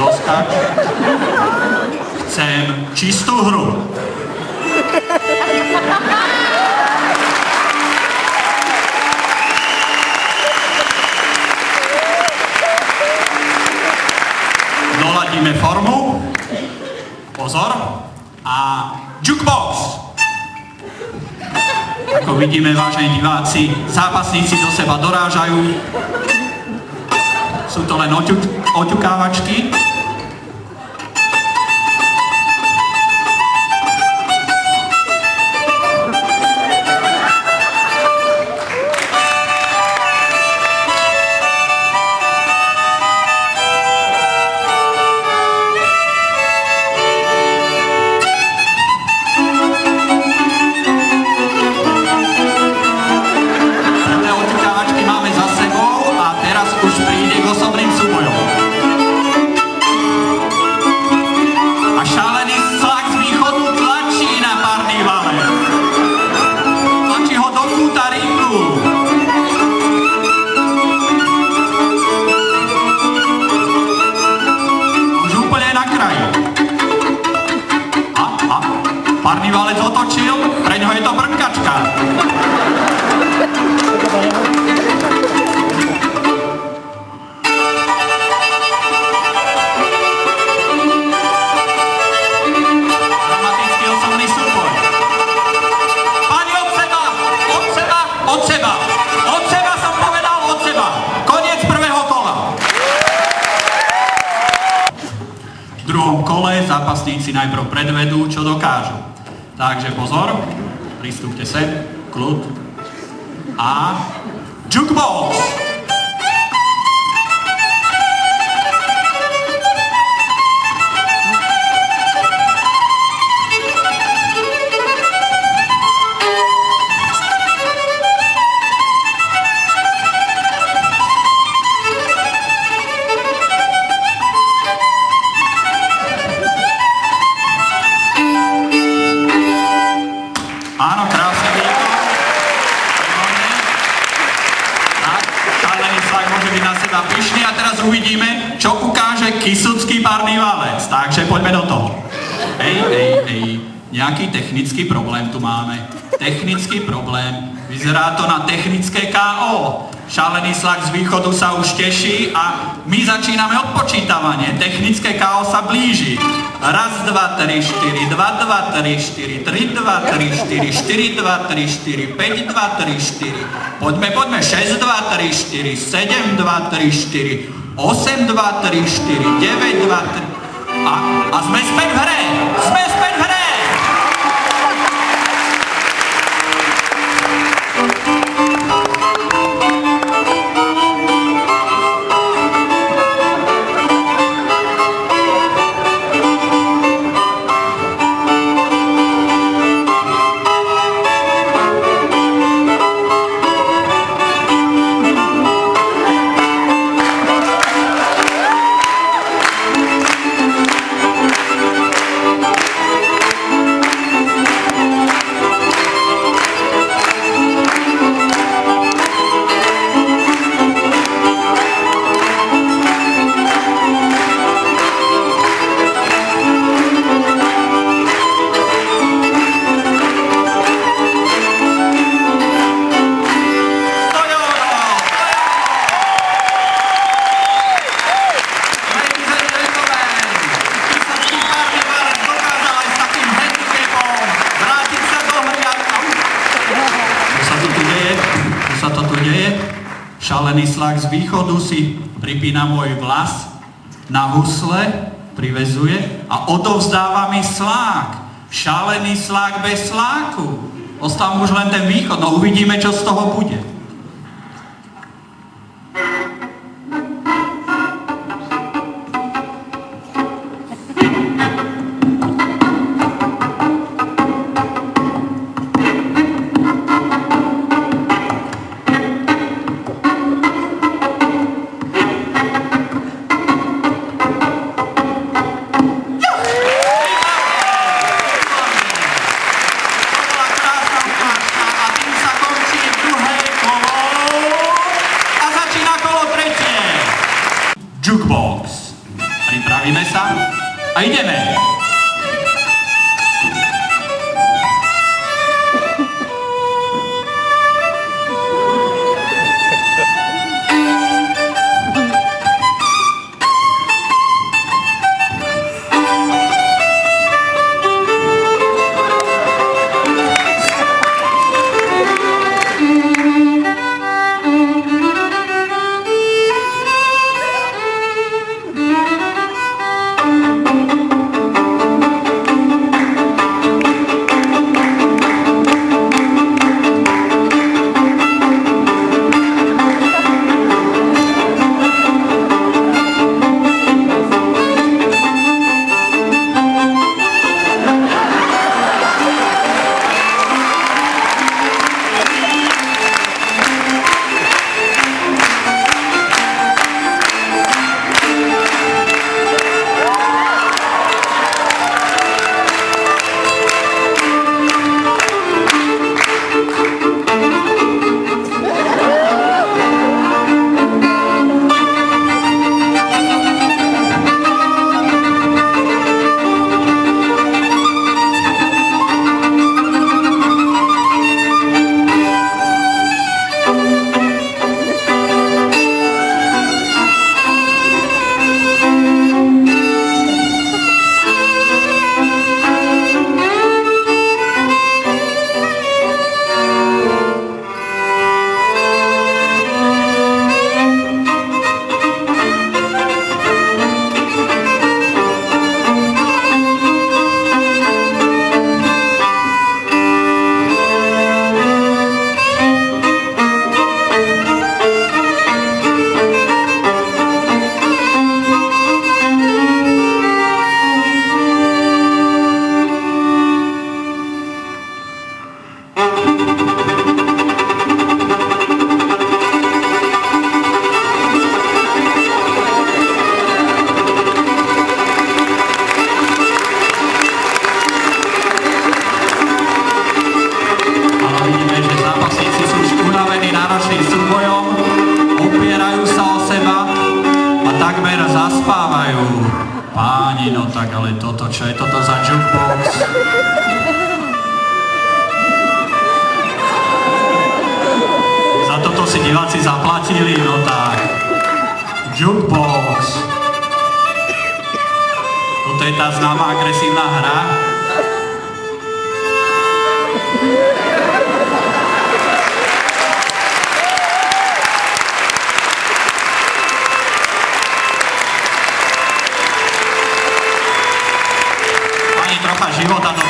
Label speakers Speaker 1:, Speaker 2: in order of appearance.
Speaker 1: dostať. Chcem čistú hru. Doladíme formu. Pozor. A jukebox. Ako vidíme, vážení diváci, zápasníci do seba dorážajú. Sú to len oťukávačky. Párny válec otočil, pre ňoho je to brnkačka. Dramatický osobný súboj. Páni, od seba! Od seba! Od seba! Od seba som povedal, od seba! Koniec prvého kola. V druhom kole zápasníci najprv predvedú, čo dokážu. Takže pozor, pristúpte sem, kľud a jukebox! Áno, krásne vidíte. Tak, šalený slag môže byť na seba pyšný a teraz uvidíme, čo ukáže Kysucký párny válec. Takže poďme do toho. Hej, nejaký technický problém tu máme. Technický problém. Vyzerá to na technické KO. Šalený slag z východu sa už teší a my začíname odpočítavanie. Technické KO sa blíži. Raz, 2, 3, 4, 2, 2, 3, 4, 3, 2, 3, 4, 4, 2, 3, 4, 5, 2, 3, 4. Poďme, 6, 2, 3, 4, 7, 2, 3, 4, 8, 2, 3, 4, 9, 2, 3. A sme späť v hre! Sme späť v hre! Šalený slag z východu si pripína môj vlas na husle, privezuje a odovzdáva mi slák. Šalený slák bez sláku. Ostal už len ten východ, no uvidíme, čo z toho bude. Pripravíme sa a ideme. Páni, no tak ale toto, čo je toto za jukebox? Za toto si diváci zaplatili, no tak. Jukebox. Toto je tá známa agresívna hra. Trocha života do